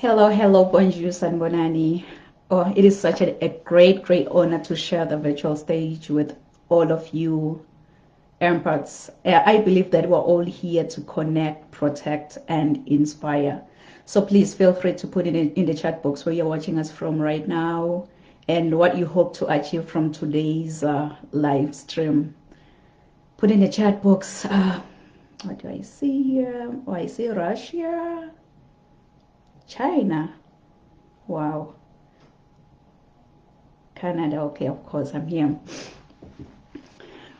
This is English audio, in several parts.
Hello, bonjour, Sanbonani. Oh, it is such a great honor to share the virtual stage with all of you empaths. I believe that we're all here to connect, protect, and inspire. So please feel free to put it in the chat box where you're watching us from right now and what you hope to achieve from today's live stream. Put in the chat box. What do I see here? Oh, I see Russia, China. Wow. Canada. Okay, of course, I'm here.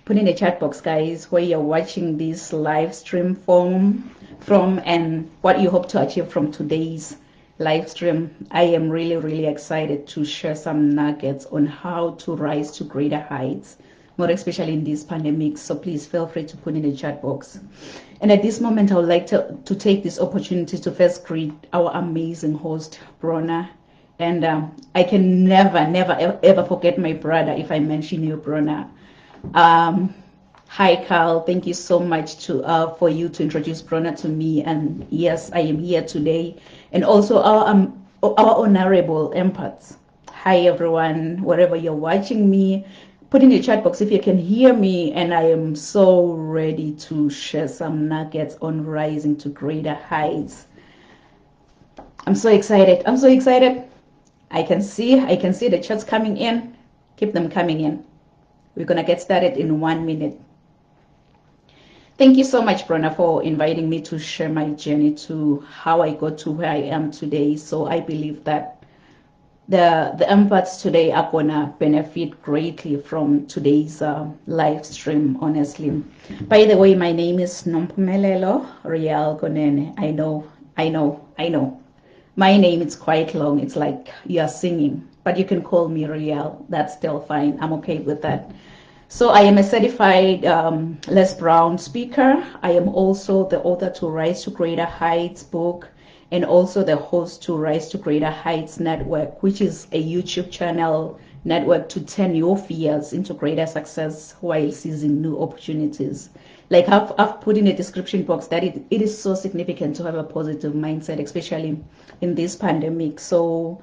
Put in the chat box, guys, where you're watching this live stream from and what you hope to achieve from today's live stream. I am really excited to share some nuggets on how to rise to greater heights, more especially in this pandemic. So please feel free to put in the chat box. And at this moment, I would like to take this opportunity to first greet our amazing host, Brona. And I can never ever forget my brother if I mention you, Brona. Hi, Carl. Thank you so much for you to introduce Brona to me. And yes, I am here today. And also our honorable empaths. Hi, everyone. Wherever you're watching me, put in the chat box if you can hear me. And I am so ready to share some nuggets on rising to greater heights. I'm so excited. I can see the chats coming in. Keep them coming in. We're gonna get started in 1 minute. Thank you so much, Brona, for inviting me to share my journey to how I got to where I am today. So I believe that the empaths today are gonna benefit greatly from today's live stream, honestly. By the way, my name is Nompumelelo Rial Gonene. I know. My name is quite long. It's like you are singing, but you can call me Rial. That's still fine. I'm okay with that. So I am a certified Les Brown speaker. I am also the author to Rise to Greater Heights book and also the host to Rise to Greater Heights Network, which is a YouTube channel network to turn your fears into greater success while seizing new opportunities. Like I've put in the description box that it is so significant to have a positive mindset, especially in this pandemic. So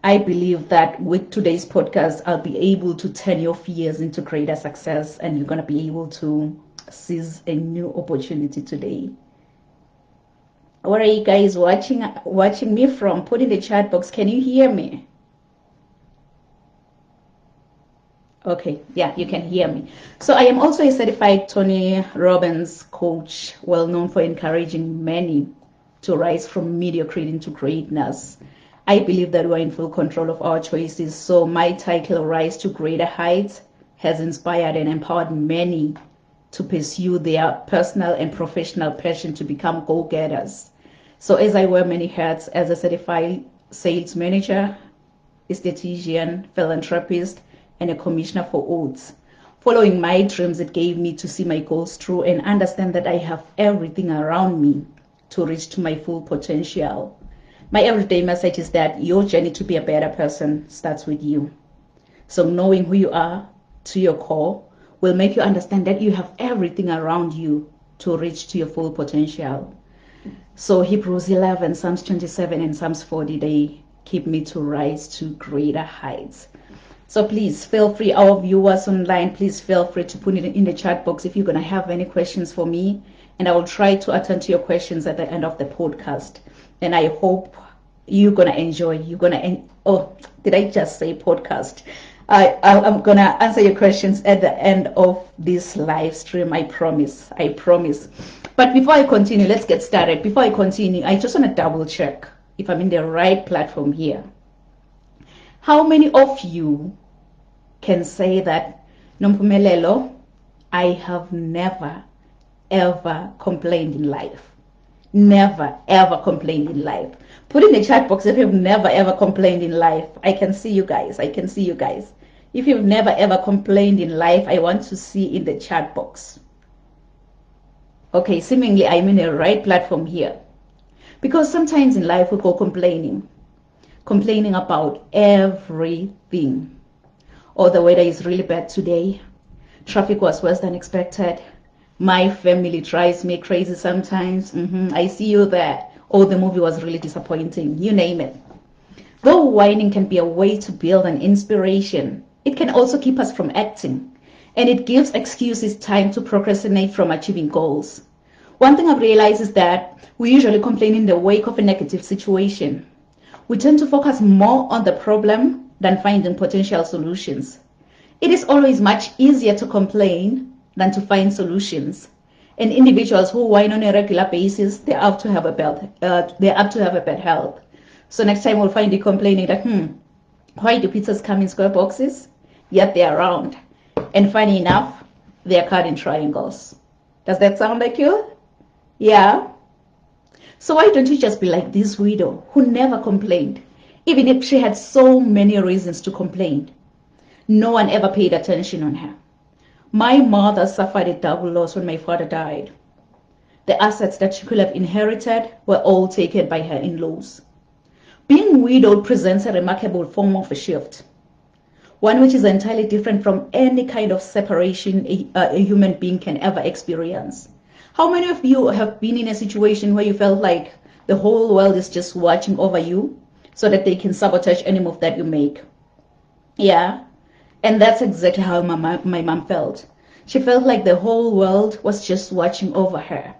I believe that with today's podcast, I'll be able to turn your fears into greater success and you're going to be able to seize a new opportunity today. Where are you guys watching me from? Put in the chat box. Can you hear me? Okay, yeah, you can hear me. So I am also a certified Tony Robbins coach, well known for encouraging many to rise from mediocrity to greatness. I believe that we're in full control of our choices. So my title, Rise to Greater Heights, has inspired and empowered many to pursue their personal and professional passion to become go-getters. So as I wear many hats as a certified sales manager, esthetician, philanthropist, and a commissioner for oaths. Following my dreams, it gave me to see my goals through and understand that I have everything around me to reach to my full potential. My everyday message is that your journey to be a better person starts with you. So knowing who you are to your core will make you understand that you have everything around you to reach to your full potential. So Hebrews 11, Psalms 27, and Psalms 40, they keep me to rise to greater heights. So please feel free, our viewers online, please feel free to put it in the chat box if you're going to have any questions for me. And I will try to attend to your questions at the end of the podcast. And I hope you're going to enjoy. Oh, did I just say podcast? I'm going to answer your questions at the end of this live stream. I promise. But before I continue, let's get started. Before I continue, I just want to double check if I'm in the right platform here. How many of you can say that, Nompumelelo, I have never, ever complained in life? Never, ever complained in life. Put in the chat box if you've never, ever complained in life. I can see you guys. If you've never, ever complained in life, I want to see in the chat box. Okay, seemingly I'm in the right platform here. Because sometimes in life we go complaining about everything. Or the weather is really bad today. Traffic was worse than expected. My family drives me crazy sometimes. I see you there. or the movie was really disappointing, you name it. Though whining can be a way to build an inspiration, it can also keep us from acting, and it gives excuses time to procrastinate from achieving goals. One thing I've realized is that we usually complain in the wake of a negative situation. We tend to focus more on the problem than finding potential solutions. It is always much easier to complain than to find solutions. And individuals who whine on a regular basis, they're apt to have a bad health. So next time we'll find you complaining that, why do pizzas come in square boxes? Yet they're round. And funny enough, they're cut in triangles. Does that sound like you? Yeah? So why don't you just be like this widow who never complained, even if she had so many reasons to complain? No one ever paid attention on her. My mother suffered a double loss when my father died. The assets that she could have inherited were all taken by her in-laws. Being widowed presents a remarkable form of a shift, one which is entirely different from any kind of separation a human being can ever experience. How many of you have been in a situation where you felt like the whole world is just watching over you so that they can sabotage any move that you make? Yeah, and that's exactly how my mom felt. She felt like the whole world was just watching over her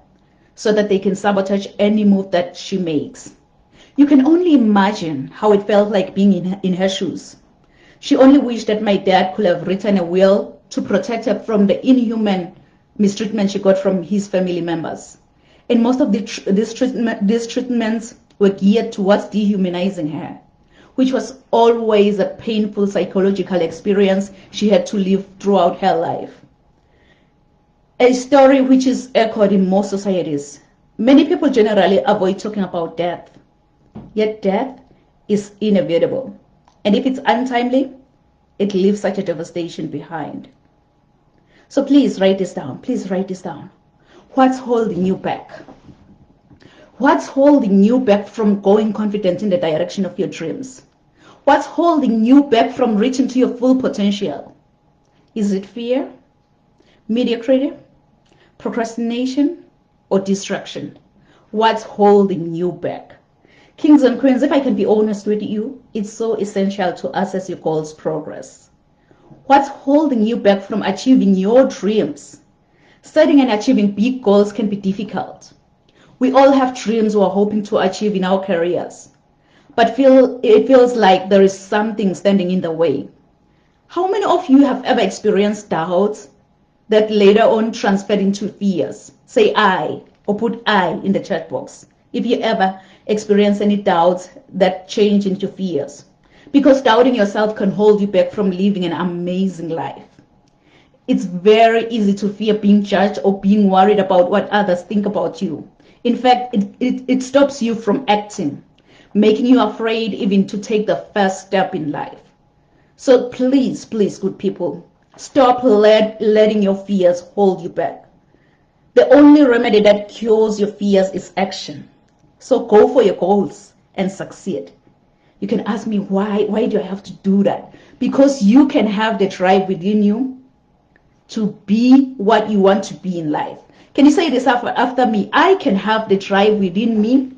so that they can sabotage any move that she makes. You can only imagine how it felt like being in her shoes. She only wished that my dad could have written a will to protect her from the inhuman mistreatment she got from his family members. And most of these treatments were geared towards dehumanizing her, which was always a painful psychological experience she had to live throughout her life. A story which is echoed in most societies. Many people generally avoid talking about death. Yet death is inevitable. And if it's untimely, it leaves such a devastation behind. So please write this down. Please write this down. What's holding you back? What's holding you back from going confident in the direction of your dreams? What's holding you back from reaching to your full potential? Is it fear, mediocrity, procrastination, or distraction? What's holding you back? Kings and queens, if I can be honest with you, it's so essential to assess your goals' progress. What's holding you back from achieving your dreams? Setting and achieving big goals can be difficult. We all have dreams we're hoping to achieve in our careers, but it feels like there is something standing in the way. How many of you have ever experienced doubts that later on transferred into fears? Say I, or put I in the chat box if you ever experience any doubts that change into fears. Because doubting yourself can hold you back from living an amazing life. It's very easy to fear being judged or being worried about what others think about you. In fact, it stops you from acting, making you afraid even to take the first step in life. So please, good people, stop letting your fears hold you back. The only remedy that cures your fears is action. So go for your goals and succeed. You can ask me, why do I have to do that? Because you can have the drive within you to be what you want to be in life. Can you say this after me? I can have the drive within me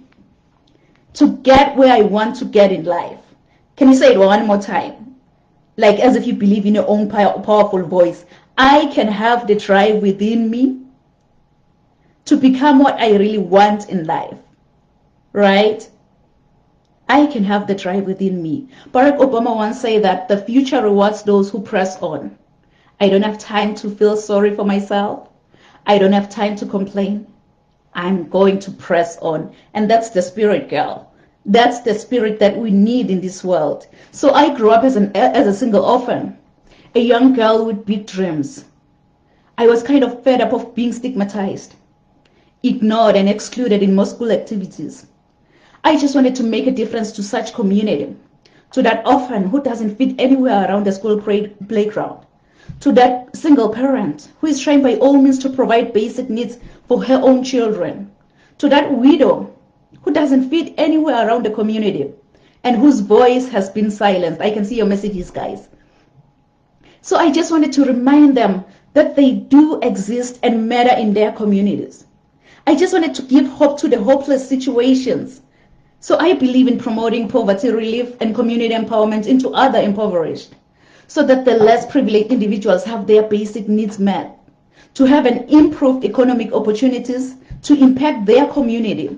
to get where I want to get in life. Can you say it one more time? Like as if you believe in your own powerful voice. I can have the drive within me to become what I really want in life. Right? I can have the drive within me. Barack Obama once said that the future rewards those who press on. I don't have time to feel sorry for myself. I don't have time to complain. I'm going to press on. And that's the spirit, girl. That's the spirit that we need in this world. So I grew up as a single orphan, a young girl with big dreams. I was kind of fed up of being stigmatized, ignored and excluded in most school activities. I just wanted to make a difference to such community, to that orphan who doesn't fit anywhere around the school playground, to that single parent who is trying by all means to provide basic needs for her own children, to that widow who doesn't fit anywhere around the community and whose voice has been silenced. I can see your messages, guys. So I just wanted to remind them that they do exist and matter in their communities. I just wanted to give hope to the hopeless situations. So I believe in promoting poverty relief and community empowerment into other impoverished, so that the less privileged individuals have their basic needs met, to have an improved economic opportunities to impact their community.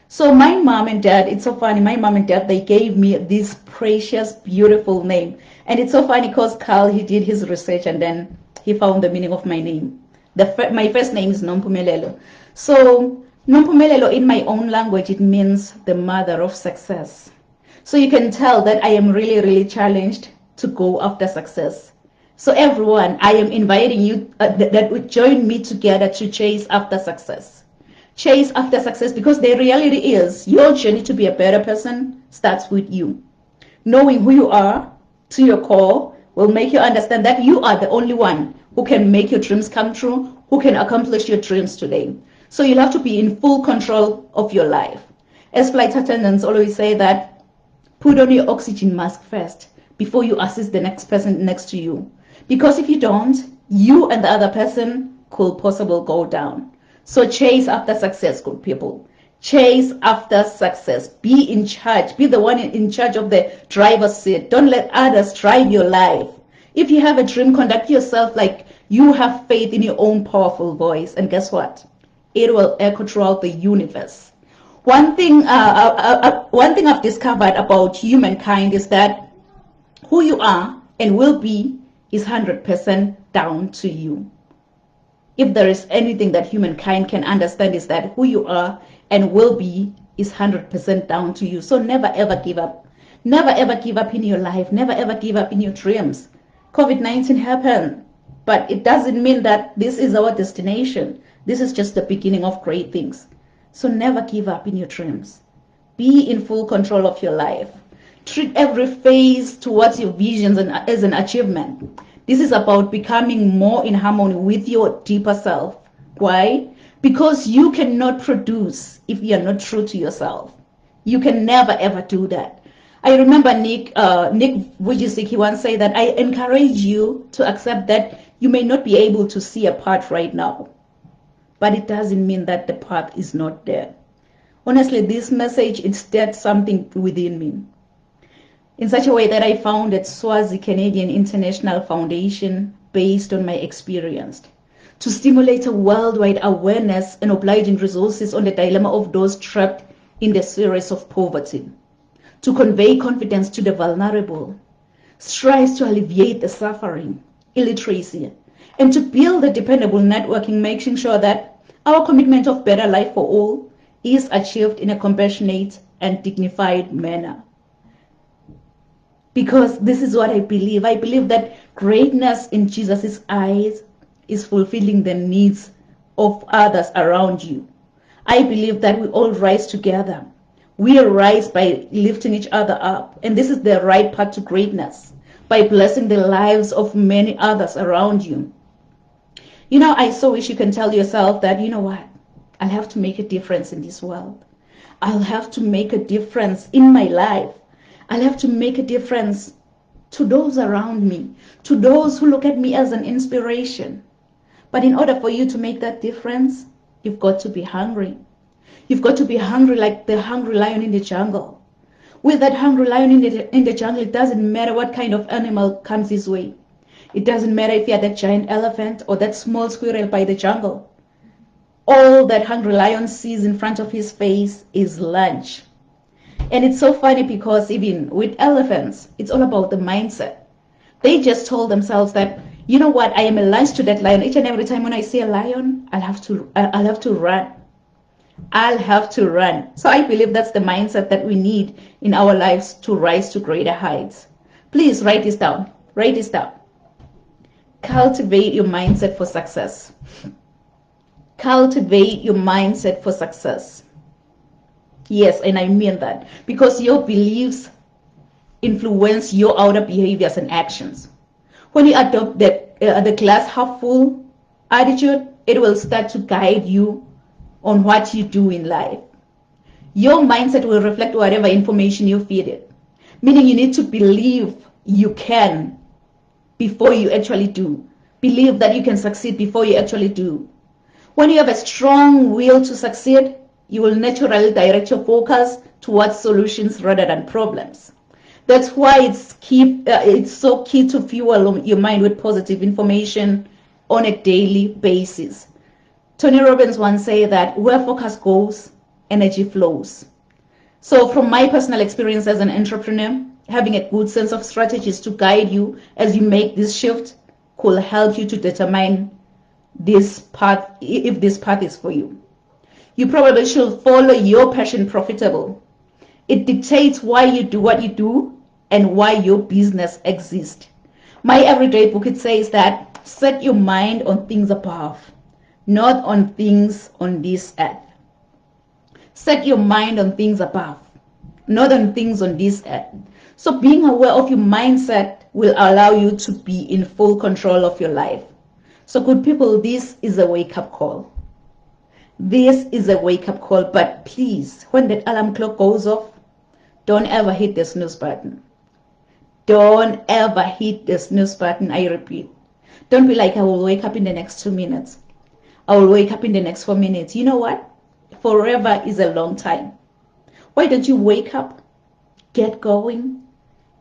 So my mom and dad, it's so funny, my mom and dad, they gave me this precious, beautiful name. And it's so funny because Carl, he did his research and then he found the meaning of my name. My first name is Nompumelelo. So Nompumelelo in my own language, it means the mother of success. So you can tell that I am really, really challenged to go after success. So everyone, I am inviting you that would join me together to chase after success. Chase after success, because the reality is your journey to be a better person starts with you. Knowing who you are to your core will make you understand that you are the only one who can make your dreams come true, who can accomplish your dreams today. So you'll have to be in full control of your life. As flight attendants always say that, put on your oxygen mask first before you assist the next person next to you. Because if you don't, you and the other person could possibly go down. So chase after success, good people. Chase after success. Be in charge. Be the one in charge of the driver's seat. Don't let others drive your life. If you have a dream, conduct yourself like you have faith in your own powerful voice. And guess what? It will echo throughout the universe. One thing I've discovered about humankind is that who you are and will be is 100% down to you. If there is anything that humankind can understand, is that who you are and will be is 100% down to you. So never ever give up. Never ever give up in your life. Never ever give up in your dreams. COVID-19 happened, but it doesn't mean that this is our destination. This is just the beginning of great things. So never give up in your dreams. Be in full control of your life. Treat every phase towards your visions as an achievement. This is about becoming more in harmony with your deeper self. Why? Because you cannot produce if you are not true to yourself. You can never ever do that. I remember Nick Vujicic, he once said that I encourage you to accept that you may not be able to see a path right now, but it doesn't mean that the path is not there. Honestly, this message, it stirred something within me, in such a way that I founded Swazi Canadian International Foundation based on my experience, to stimulate a worldwide awareness and obliging resources on the dilemma of those trapped in the series of poverty, to convey confidence to the vulnerable, strives to alleviate the suffering, illiteracy, and to build a dependable networking, making sure that our commitment of better life for all is achieved in a compassionate and dignified manner. Because this is what I believe. I believe that greatness in Jesus' eyes is fulfilling the needs of others around you. I believe that we all rise together. We rise by lifting each other up. And this is the right path to greatness, by blessing the lives of many others around you. You know, I so wish you can tell yourself that, you know what, I'll have to make a difference in this world. I'll have to make a difference in my life. I'll have to make a difference to those around me, to those who look at me as an inspiration. But in order for you to make that difference, you've got to be hungry. You've got to be hungry like the hungry lion in the jungle. With that hungry lion in the jungle, it doesn't matter what kind of animal comes his way. It doesn't matter if you're that giant elephant or that small squirrel by the jungle. All that hungry lion sees in front of his face is lunch. And it's so funny because even with elephants, it's all about the mindset. They just told themselves that, you know what, I am a lunch to that lion. Each and every time when I see a lion, I'll have to run. I'll have to run. So I believe that's the mindset that we need in our lives to rise to greater heights. Please write this down. Write this down. Cultivate your mindset for success. Cultivate your mindset for success. Yes, and I mean that, because your beliefs influence your outer behaviors and actions. When you adopt the glass half full attitude, it will start to guide you on what you do in life. Your mindset will reflect whatever information you feed it. Meaning you need to believe you can before you actually do. Believe that you can succeed before you actually do. When you have a strong will to succeed, you will naturally direct your focus towards solutions rather than problems. That's why it's so key to fuel your mind with positive information on a daily basis. Tony Robbins once said that where focus goes, energy flows. So from my personal experience as an entrepreneur, having a good sense of strategies to guide you as you make this shift could help you to determine this path, if this path is for you. You probably should follow your passion profitable. It dictates why you do what you do and why your business exists. My everyday book, it says that set your mind on things above, not on things on this earth. Set your mind on things above, not on things on this earth. So being aware of your mindset will allow you to be in full control of your life. So good people, this is a wake-up call. This is a wake-up call, but please, when that alarm clock goes off, don't ever hit the snooze button. Don't ever hit the snooze button, I repeat. Don't be like, I will wake up in the next 2 minutes. I will wake up in the next 4 minutes. You know what? Forever is a long time. Why don't you wake up, get going,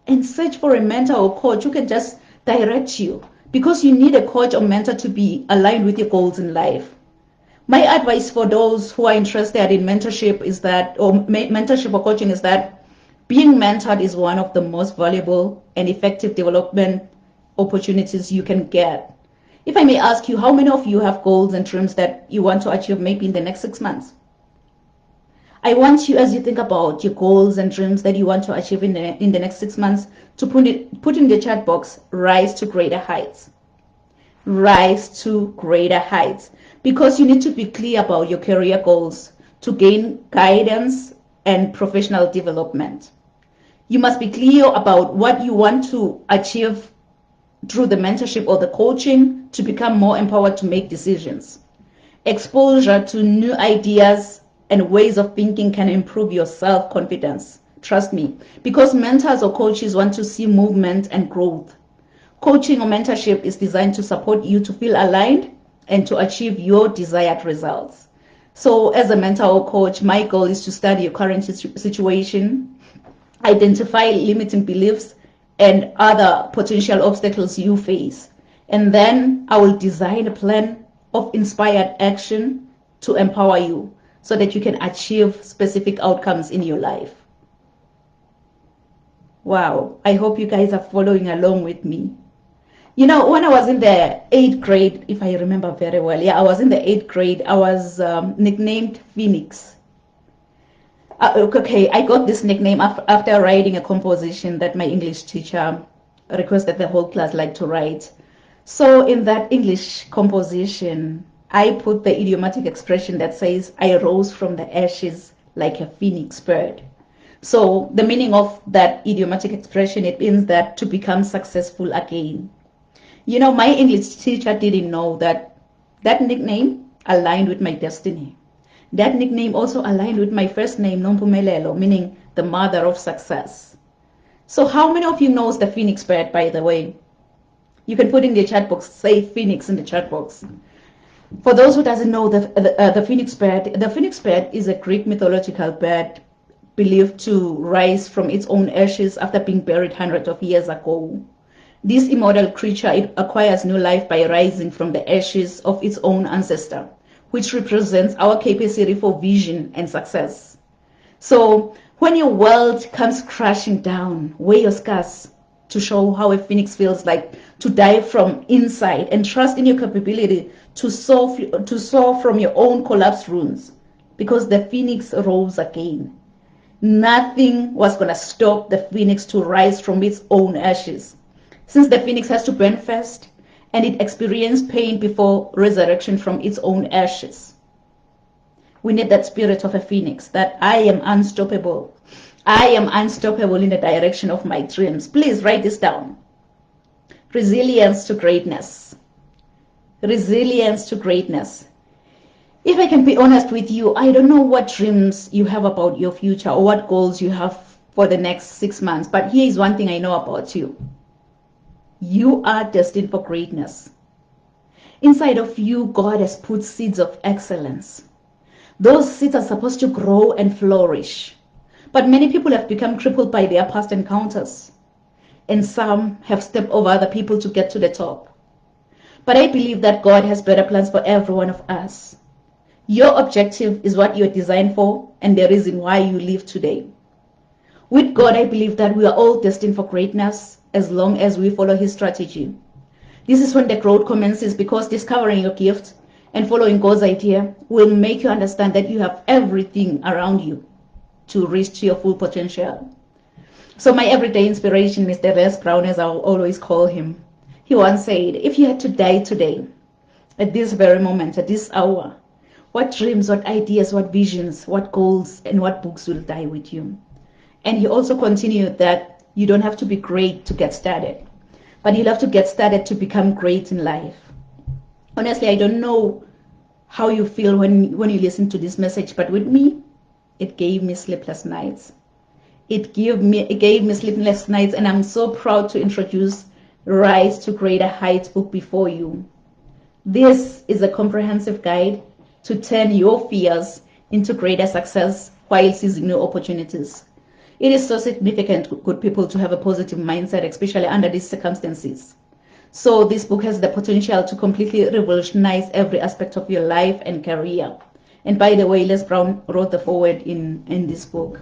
and search for a mentor or coach who can just direct you, because you need a coach or mentor to be aligned with your goals in life. My advice for those who are interested in mentorship is that, or mentorship or coaching, is that being mentored is one of the most valuable and effective development opportunities you can get. If I may ask you, how many of you have goals and dreams that you want to achieve maybe in the next 6 months? I want you, as you think about your goals and dreams that you want to achieve in the next 6 months, to put in the chat box, rise to greater heights. Rise to greater heights. Because you need to be clear about your career goals to gain guidance and professional development. You must be clear about what you want to achieve through the mentorship or the coaching to become more empowered to make decisions. Exposure to new ideas and ways of thinking can improve your self-confidence. Trust me, because mentors or coaches want to see movement and growth. Coaching or mentorship is designed to support you to feel aligned and to achieve your desired results. So as a mentor or coach, my goal is to study your current situation, identify limiting beliefs and other potential obstacles you face. And then I will design a plan of inspired action to empower you so that you can achieve specific outcomes in your life. Wow, I hope you guys are following along with me. You know, when I was in the 8th grade, if I remember very well, I was in the 8th grade, I was nicknamed Phoenix. Okay, I got this nickname after writing a composition that my English teacher requested the whole class like to write. So in that English composition, I put the idiomatic expression that says, I rose from the ashes like a phoenix bird. So the meaning of that idiomatic expression, it means that to become successful again. You know, my English teacher didn't know that that nickname aligned with my destiny. That nickname also aligned with my first name, Nompumelelo, meaning the mother of success. So how many of you knows the phoenix bird, by the way? You can put in the chat box, say phoenix in the chat box. For those who doesn't know the phoenix bird is a Greek mythological bird believed to rise from its own ashes after being buried hundreds of years ago. This immortal creature, it acquires new life by rising from the ashes of its own ancestor, which represents our capacity for vision and success. So when your world comes crashing down, wear your scars to show how a phoenix feels like, to die from inside, and trust in your capability to soar from your own collapsed ruins, because the phoenix rose again. Nothing was going to stop the phoenix to rise from its own ashes. Since the phoenix has to burn first, and it experienced pain before resurrection from its own ashes. We need that spirit of a phoenix, that I am unstoppable. I am unstoppable in the direction of my dreams. Please write this down. Resilience to greatness. Resilience to greatness. If I can be honest with you, I don't know what dreams you have about your future or what goals you have for the next 6 months, but here is one thing I know about you. You are destined for greatness. Inside of you, God has put seeds of excellence. Those seeds are supposed to grow and flourish. But many people have become crippled by their past encounters, and some have stepped over other people to get to the top. But I believe that God has better plans for every one of us. Your objective is what you're designed for and the reason why you live today. With God, I believe that we are all destined for greatness as long as we follow His strategy. This is when the growth commences, because discovering your gift and following God's idea will make you understand that you have everything around you to reach your full potential. So my everyday inspiration, Mr. Les Brown, as I'll always call him, he once said, if you had to die today, at this very moment, at this hour, what dreams, what ideas, what visions, what goals, and what books will die with you? And he also continued that you don't have to be great to get started, but you'll have to get started to become great in life. Honestly, I don't know how you feel when you listen to this message, but with me, it gave me sleepless nights. It gave me sleepless nights, and I'm so proud to introduce Rise to Greater Heights book before you. This is a comprehensive guide to turn your fears into greater success while seizing new opportunities. It is so significant, good people, to have a positive mindset, especially under these circumstances. So this book has the potential to completely revolutionize every aspect of your life and career. And by the way, Les Brown wrote the foreword in this book.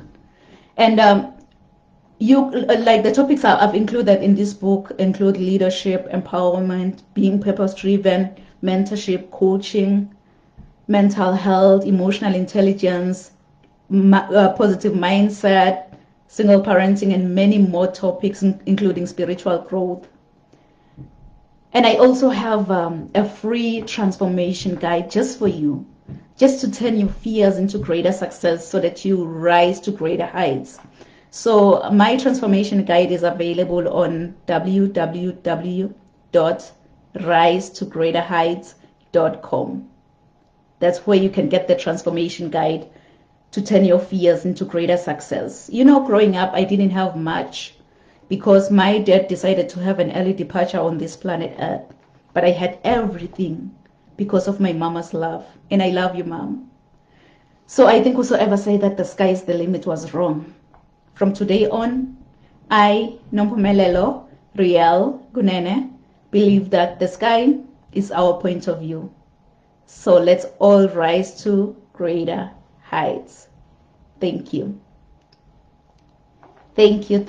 And you like the topics I've included in this book include leadership, empowerment, being purpose-driven, mentorship, coaching, mental health, emotional intelligence, positive mindset, single parenting, and many more topics, including spiritual growth. And I also have a free transformation guide just for you, just to turn your fears into greater success so that you rise to greater heights. So my transformation guide is available on www.risetogreaterheights.com. That's where you can get the transformation guide to turn your fears into greater success. You know, growing up, I didn't have much because my dad decided to have an early departure on this planet Earth. But I had everything because of my mama's love. And I love you, Mom. So I think whosoever said that the sky is the limit was wrong. From today on, I, Nompumelelo Riel Gunene, believe that the sky is our point of view. So let's all rise to greater heights. Thank you. Thank you.